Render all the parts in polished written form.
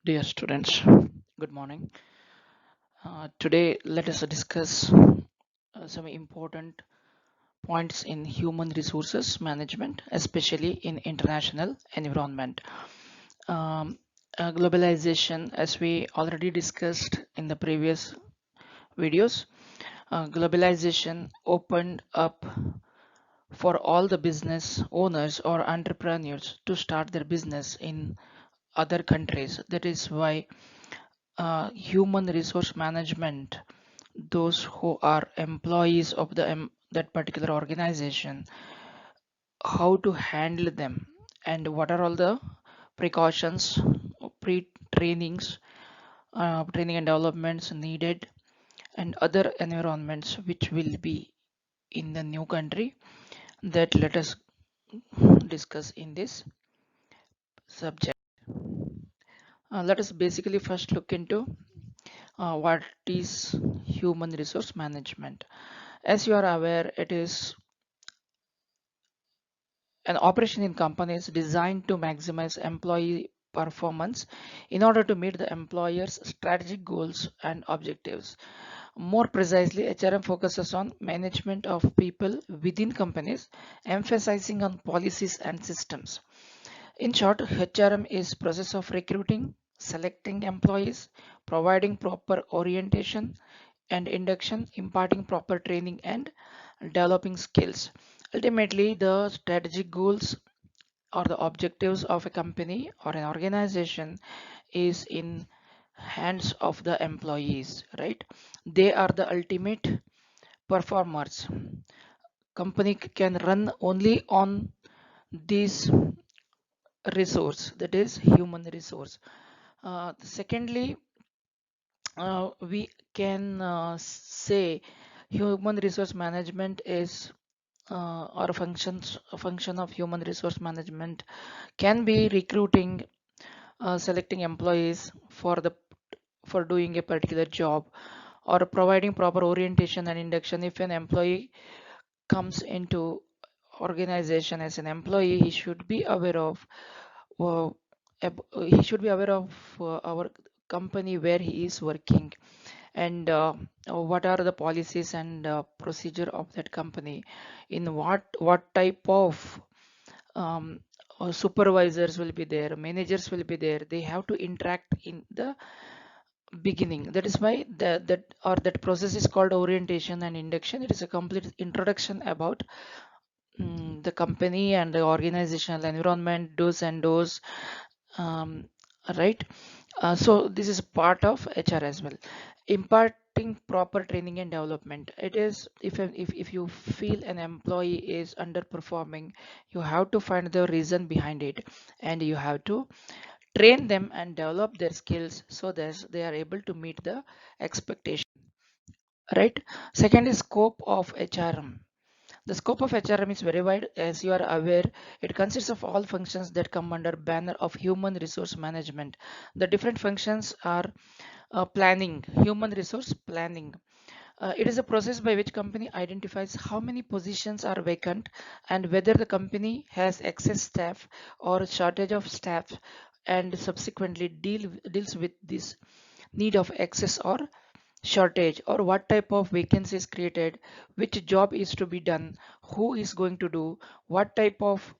Dear students, good morning. Today, let us discuss some important points in human resources management, especially in international environment. Um, Globalization, as we already discussed in the previous videos, globalization opened up for all the business owners or entrepreneurs to start their business in other countries. That is why human resource management, those who are employees of that particular organization, how to handle them and what are all the precautions, pre-trainings, training and developments needed, and other environments which will be in the new country, that let us discuss in this subject. Let us basically first look into what is human resource management. As you are aware, it is an operation in companies designed to maximize employee performance in order to meet the employer's strategic goals and objectives. More precisely, HRM focuses on management of people within companies, emphasizing on policies and systems. In short, HRM is process of recruiting, selecting employees, providing proper orientation and induction, imparting proper training and developing skills. Ultimately, the strategic goals or the objectives of a company or an organization is in hands of the employees, right? They are the ultimate performers. Company can run only on this resource, that is human resource. Secondly, we can say human resource management is or a function of human resource management can be recruiting, selecting employees for doing a particular job, or providing proper orientation and induction. If an employee comes into organization as an employee, he should be aware of uh, our company where he is working, and what are the policies and procedure of that company, in what type of um, supervisors will be there, managers will be there. They have to interact in the beginning. That is why that process is called orientation and induction. It is a complete introduction about the company and the organizational environment, do's and don'ts, um, right? So this is part of HR as well. Imparting proper training and development. It is, if you feel an employee is underperforming, you have to find the reason behind it, and you have to train them and develop their skills so that they are able to meet the expectation, right? Second is scope of HRM. The scope of HRM is very wide. As you are aware, it consists of all functions that come under banner of human resource management. The different functions are planning, human resource planning. It is a process by which company identifies how many positions are vacant and whether the company has excess staff or shortage of staff, and subsequently deals with this need of excess or shortage, or what type of vacancy is created, which job is to be done, who is going to do, what type of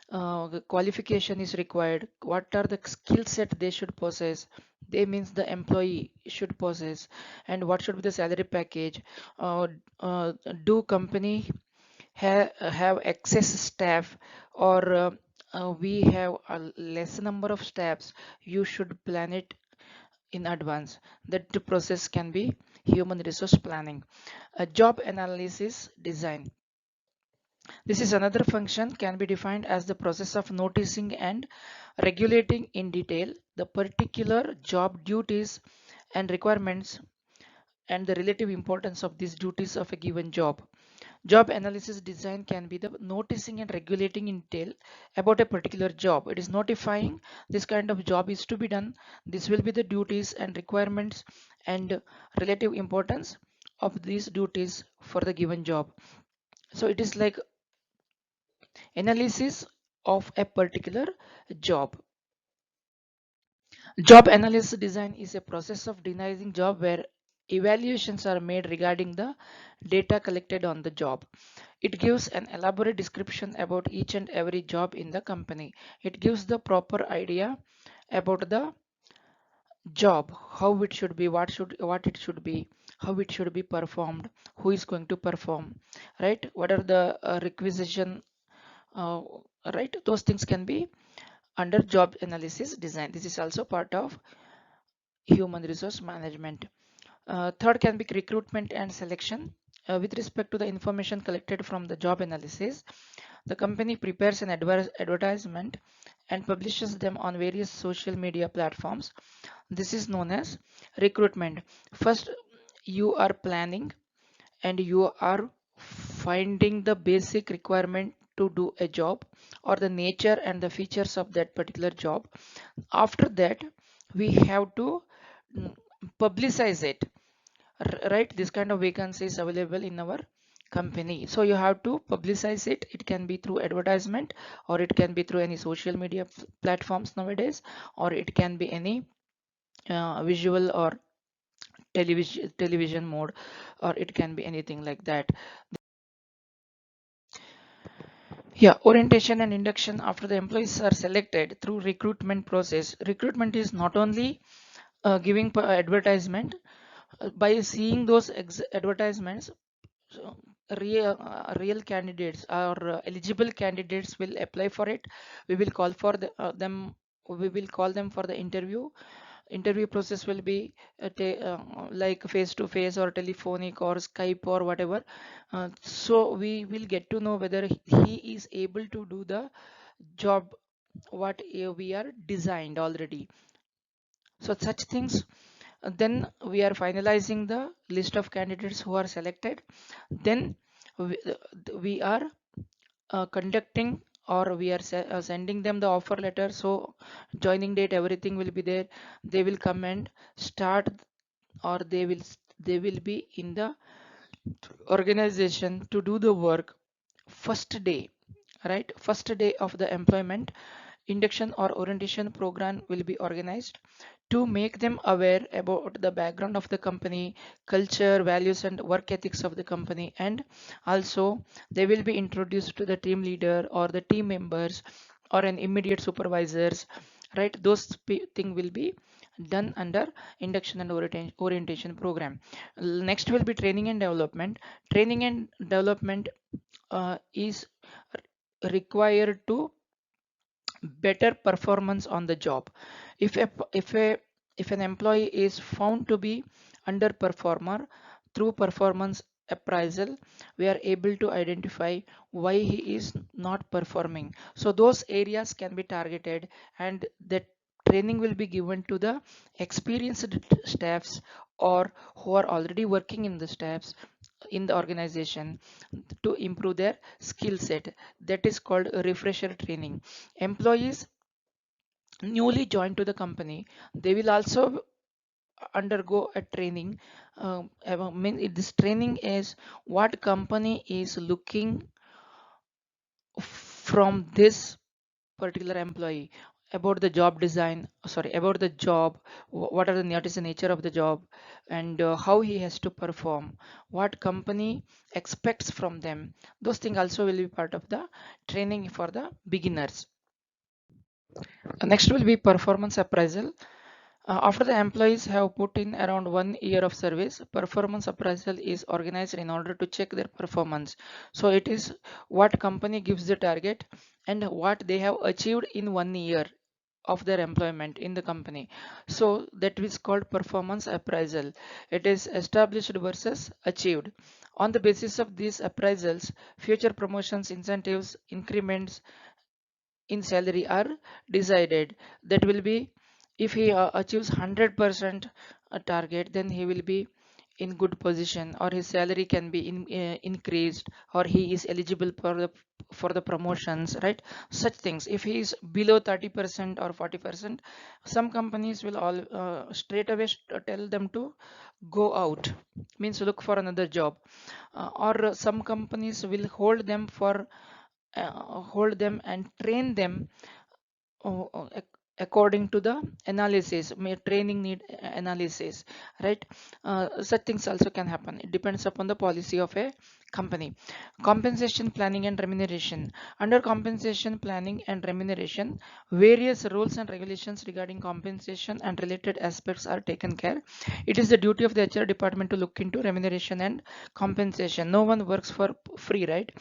the qualification is required, what are the skill set they should possess, they means the employee should possess, and what should be the salary package. uh, uh, do company have excess staff, or we have a less number of staffs. You should plan it in advance. That the process can be human resource planning. A job analysis design. This is another function, can be defined as the process of noticing and regulating in detail the particular job duties and requirements and the relative importance of these duties of a given job. Job analysis design can be the noticing and regulating in detail about a particular job. It is notifying this kind of job is to be done. This will be the duties and requirements and relative importance of these duties for the given job. So it is like analysis of a particular job. Job analysis design is a process of designing job where evaluations are made regarding the data collected on the job. It gives an elaborate description about each and every job in the company. It gives the proper idea about the job, how it should be, what it should be, how it should be performed, who is going to perform, right? What are the requisition, uh, right? Those things can be under job analysis design. This is also part of human resource management. Third can be recruitment and selection. With respect to the information collected from the job analysis, the company prepares an advertisement and publishes them on various social media platforms. This is known as recruitment. First, you are planning and you are finding the basic requirement to do a job or the nature and the features of that particular job. After that, we have to mm, publicize it, right? This kind of vacancies available in our company, so you have to publicize it. It can be through advertisement, or it can be through any social media platforms nowadays, or it can be any visual or television mode, or it can be anything like that. Yeah, orientation and induction after the employees are selected through recruitment process. Recruitment is not only giving advertisement. By seeing those advertisements, so real candidates or eligible candidates will apply for it. We will call for them, we will call them for the interview process will be like face to face or telephonic or Skype or whatever. So we will get to know whether he is able to do the job what we are designed already. So such things. Then we are finalizing the list of candidates who are selected. Then we, we are conducting, or we are sending them the offer letter. So joining date, everything will be there. They will come and start, or they will be in the organization to do the work first day, right? First day of the employment. Induction or orientation program will be organized to make them aware about the background of the company, culture, values, and work ethics of the company. And also they will be introduced to the team leader or the team members or an immediate supervisors, right? Those thing will be done under induction and orientation program. Next will be training and development. Training and development is required to better performance on the job. If an employee is found to be underperformer, through performance appraisal we are able to identify why he is not performing. So those areas can be targeted, and that training will be given to the experienced staffs or who are already working in the staffs in the organization to improve their skill set. That is called a refresher training. Employees newly joined to the company, they will also undergo a training. This training is what company is looking from this particular employee, about the job design, sorry, about the job, what are the what is the nature of the job, and how he has to perform, what company expects from them. Those things also will be part of the training for the beginners. Next will be performance appraisal. After the employees have put in around 1 year of service, performance appraisal is organized in order to check their performance. So it is what company gives the target and what they have achieved in 1 year of their employment in the company. So that is called performance appraisal. It is established versus achieved. On the basis of these appraisals, future promotions, incentives, increments in salary are decided. That will be, if he achieves 100% target, then he will be in good position, or his salary can be increased, or he is eligible for the promotions, right? Such things. If he is below 30% or 40%, some companies will all straight away tell them to go out, means look for another job. Or some companies will hold them and train them according to the analysis, training need analysis, right? Such things also can happen. It depends upon the policy of a company. Compensation planning and remuneration. Under compensation planning and remuneration, various rules and regulations regarding compensation and related aspects are taken care. It is the duty of the HR department to look into remuneration and compensation. No one works for free, right?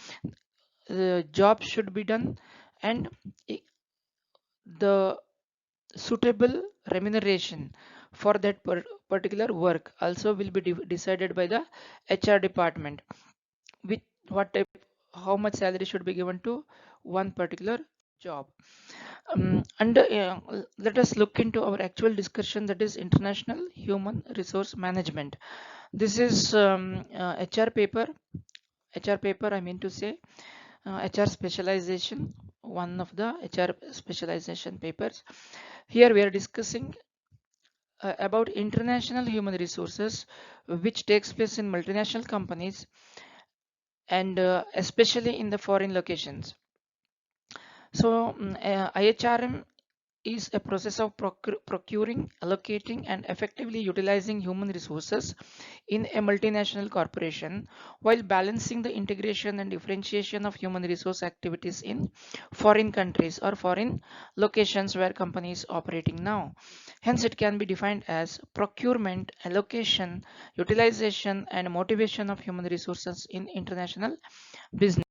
The job should be done, and the suitable remuneration for that particular work also will be decided by the HR department, with what type, how much salary should be given to one particular job. And let us look into our actual discussion, that is international human resource management. This is HR paper. HR paper, I mean to say, HR specialization, one of the HR specialization papers. Here we are discussing about international human resources, which takes place in multinational companies, and especially in the foreign locations. So IHRM is a process of procuring, allocating, and effectively utilizing human resources in a multinational corporation, while balancing the integration and differentiation of human resource activities in foreign countries or foreign locations where companies operating now. Hence, it can be defined as procurement, allocation, utilization, and motivation of human resources in international business.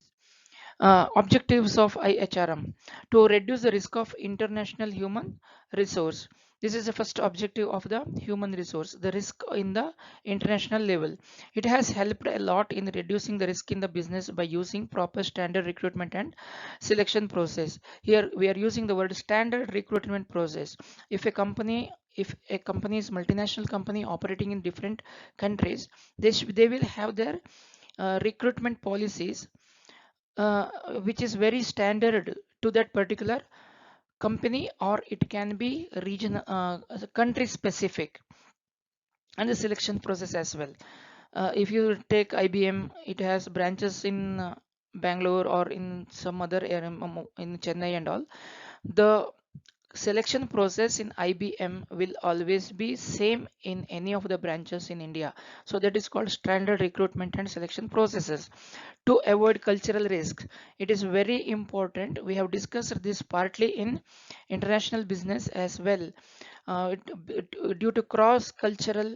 Objectives of IHRM: to reduce the risk of international human resource. This is the first objective of the human resource, the risk in the international level. It has helped a lot in reducing the risk in the business by using proper standard recruitment and selection process. Here we are using the word standard recruitment process. If a company is multinational company operating in different countries, they will have their recruitment policies, uh, which is very standard to that particular company, or it can be region, country specific, and the selection process as well. If you take IBM, it has branches in Bangalore or in some other area, in Chennai and all. The selection process in IBM will always be same in any of the branches in India. So that is called standard recruitment and selection processes. To avoid cultural risks, it is very important. We have discussed this partly in international business as well. Due to cross cultural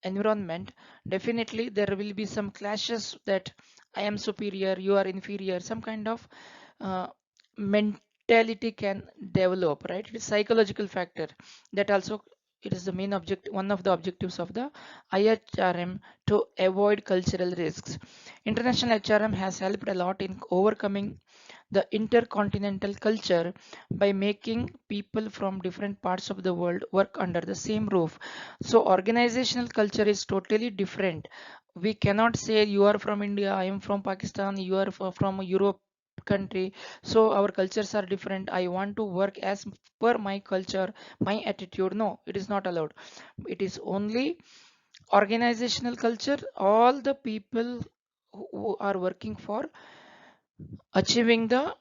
environment, definitely there will be some clashes, that I am superior, you are inferior, some kind of uh, mentality can develop, right? It is psychological factor that also, it is the main object, one of the objectives of the IHRM, to avoid cultural risks. International HRM has helped a lot in overcoming the intercontinental culture by making people from different parts of the world work under the same roof. So organizational culture is totally different. We cannot say you are from India, I am from Pakistan, you are from Europe country, so our cultures are different, I want to work as per my culture, my attitude. No, it is not allowed. It is only organizational culture. All the people who are working for achieving the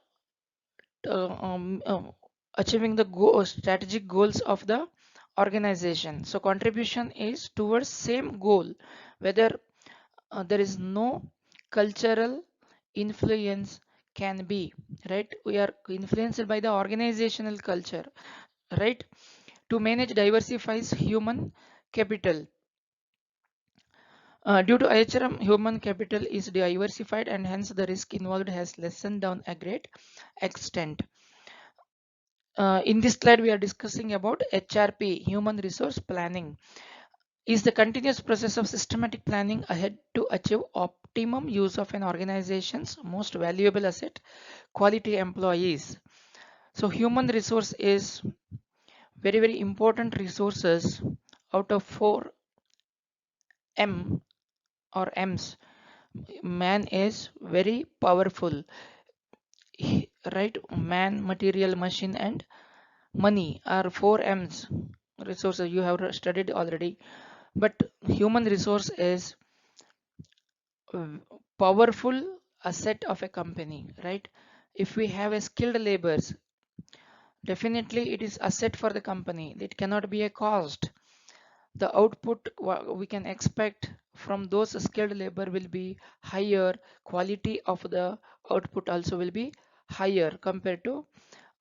uh, um, uh, strategic goals of the organization. So contribution is towards same goal, whether there is no cultural influence can be, right? We are influenced by the organizational culture, right? To manage diversifies human capital. Due to IHRM, human capital is diversified, and hence the risk involved has lessened down a great extent. In this slide, we are discussing about HRP, human resource planning, is the continuous process of systematic planning ahead to achieve optimum use of an organization's most valuable asset, quality employees. So human resource is very, very important resources. Out of 4M or M's, man is very powerful, right? Man, material, machine, and money are 4M's resources you have studied already. But human resource is powerful asset of a company, right? If we have a skilled laborers, Definitely, it is asset for the company. It cannot be a cost. The output we can expect from those skilled labor will be higher. Quality of the output also will be higher compared to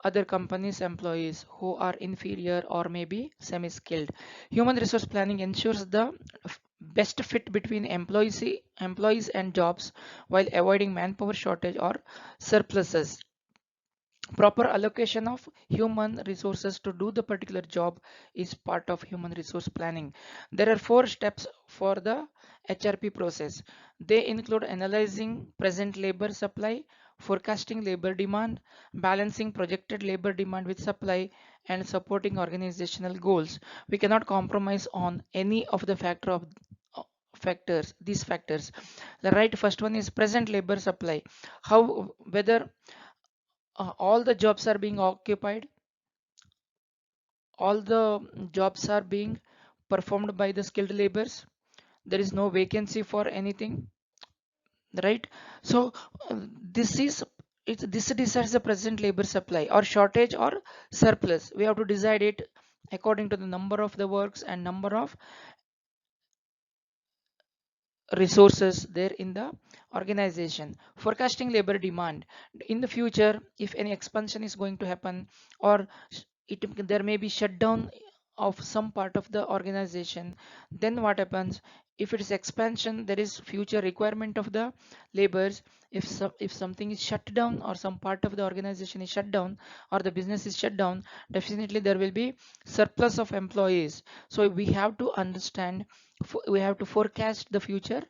other companies' employees who are inferior or maybe semi-skilled. Human resource planning ensures the best fit between employees and jobs while avoiding manpower shortage or surpluses. Proper allocation of human resources to do the particular job is part of human resource planning. There are 4 steps for the HRP process. They include analyzing present labor supply, forecasting labor demand, balancing projected labor demand with supply, and supporting organizational goals. We cannot compromise on any of the factors, these factors. The right first one is present labor supply. How whether all the jobs are being occupied, all the jobs are being performed by the skilled laborers, there is no vacancy for anything, right? So this is this decides the present labor supply or shortage or surplus. We have to decide it according to the number of the works and number of resources there in the organization. Forecasting labor demand in the future, if any expansion is going to happen, or there may be shutdown of some part of the organization, then what happens? If it is expansion, there is future requirement of the labors. If something is shut down or some part of the organization is shut down or the business is shut down, definitely there will be surplus of employees. So we have to understand, we have to forecast the future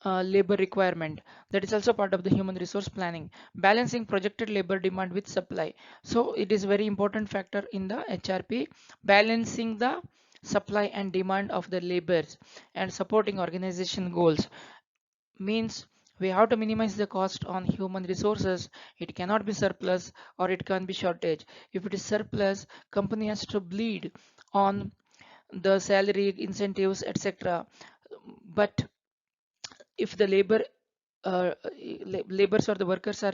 labor requirement. That is also part of the human resource planning. Balancing projected labor demand with supply. So it is very important factor in the HRP. Balancing the supply and demand of the labors and supporting organization goals means we have to minimize the cost on human resources. It cannot be surplus or it can be shortage. If it is surplus, company has to bleed on the salary, incentives, etc. But if the labors or the workers are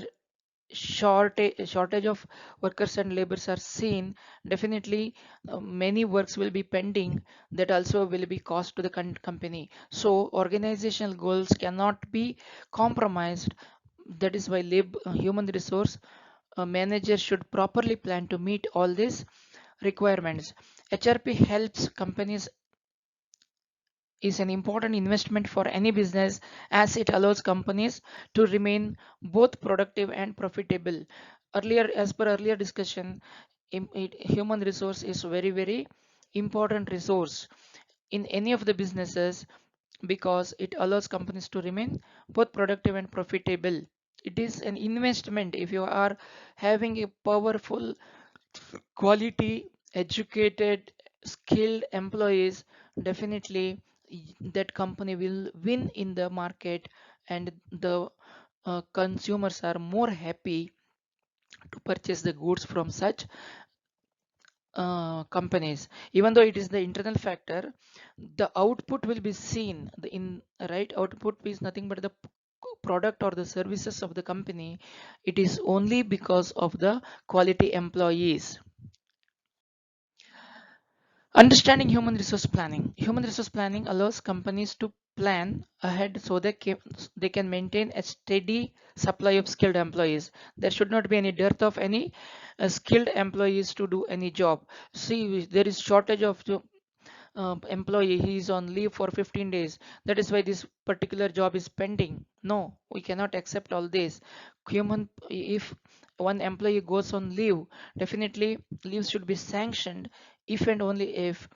shortage of workers and laborers are seen, definitely many works will be pending, that also will be cost to the company. So organizational goals cannot be compromised. That is why human resource manager should properly plan to meet all these requirements. HRP helps companies, is an important investment for any business as it allows companies to remain both productive and profitable. Earlier, as per earlier discussion, human resource is very important resource in any of the businesses because it allows companies to remain both productive and profitable. It is an investment. If you are having a powerful, quality, educated, skilled employees, definitely that company will win in the market, and the consumers are more happy to purchase the goods from such companies. Even though it is the internal factor, the output will be seen. The in right output is nothing but the product or the services of the company. It is only because of the quality employees. Understanding human resource planning. Human resource planning allows companies to plan ahead so they can maintain a steady supply of skilled employees. There should not be any dearth of any skilled employees to do any job. See, there is shortage of employee, he is on leave for 15 days, that is why this particular job is pending. No, we cannot accept all this. If one employee goes on leave, definitely leave should be sanctioned if and only if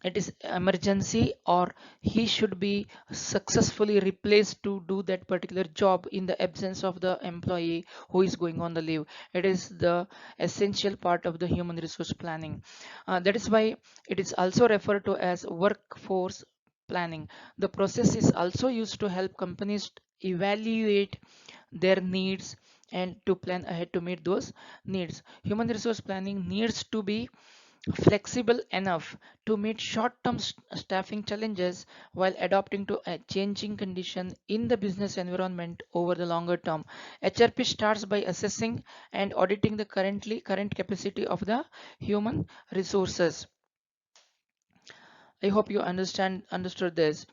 it is emergency, or he should be successfully replaced to do that particular job in the absence of the employee who is going on the leave. It is the essential part of the human resource planning. That is why it is also referred to as workforce planning. The process is also used to help companies evaluate their needs and to plan ahead to meet those needs. Human resource planning needs to be flexible enough to meet short-term staffing challenges while adapting to a changing condition in the business environment over the longer term. HRP starts by assessing and auditing the current capacity of the human resources. I hope you understood this.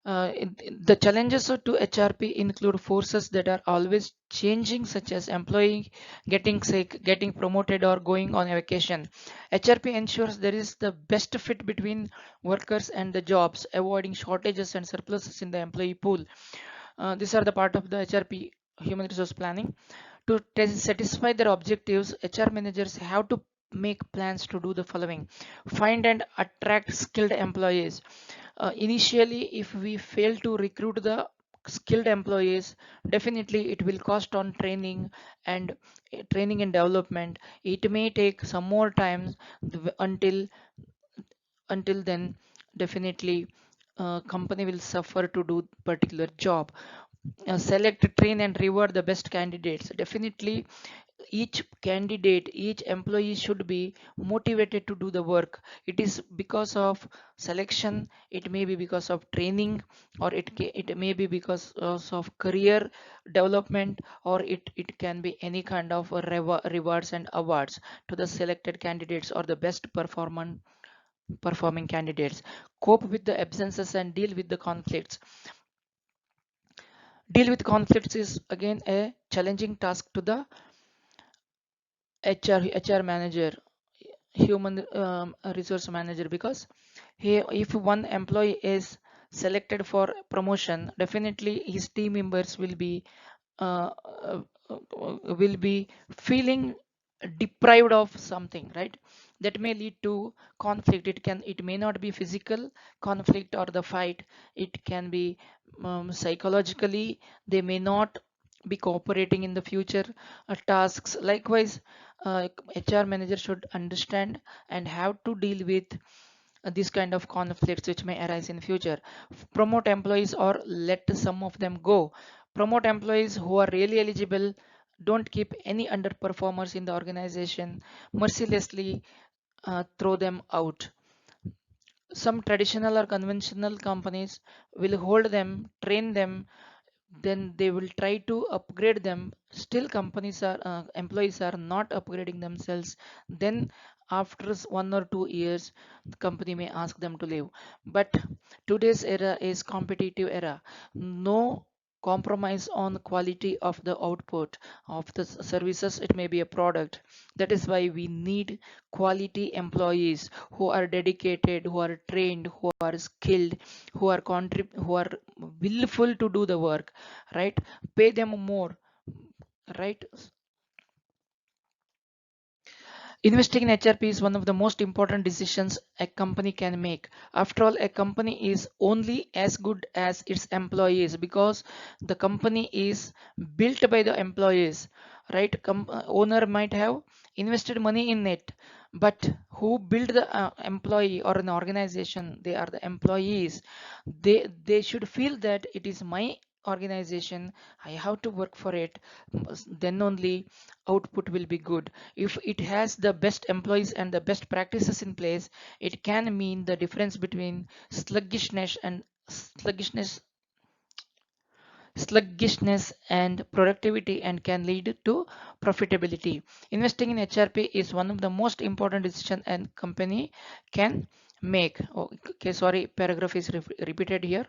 The challenges to HRP include forces that are always changing, such as employee getting sick, getting promoted, or going on a vacation. HRP ensures there is the best fit between workers and the jobs, avoiding shortages and surpluses in the employee pool. These are the part of the HRP, human resource planning. To satisfy their objectives, HR managers have to make plans to do the following: find and attract skilled employees. Initially, if we fail to recruit the skilled employees, definitely it will cost on and training and development. It may take some more time until then, definitely company will suffer to do particular job. Select, train and reward the best candidates. Definitely each employee should be motivated to do the work. It is because of selection, it may be because of training, or it may be because of career development, or it can be any kind of rewards and awards to the selected candidates or the best performing candidates. Cope with the absences and deal with conflicts is again a challenging task to the HR manager, human resource manager, because if one employee is selected for promotion, definitely his team members uh, uh, will be feeling deprived of something, right? That may lead to conflict. It may not be physical conflict or the fight. It can be psychologically. They may not be cooperating in the future tasks. Likewise, HR manager should understand and have to deal with these kind of conflicts which may arise in future. Promote employees or let some of them go. Promote employees who are really eligible. Don't keep any underperformers in the organization. Mercilessly throw them out. Some traditional or conventional companies will hold them, train them, then they will try to upgrade them. Still companies are employees are not upgrading themselves. Then after 1 or 2 years, the company may ask them to leave. But today's era is competitive era. No compromise on quality of the output of the services. It may be a product. That is why we need quality employees who are dedicated, who are trained, who are skilled, who are willful to do the work, right? Pay them more, right? Investing in HRP is one of the most important decisions a company can make. After all, a company is only as good as its employees, because the company is built by the employees, right? Owner might have invested money in it, but who build the employee or an organization? They are the employees. They should feel that it is my organization. I have to work for it. Then only output will be good. If it has the best employees and the best practices in place, it can mean the difference between sluggishness sluggishness and productivity, and can lead to profitability. Investing in HRP is one of the most important decisions a company can make. Okay, sorry, paragraph is repeated here.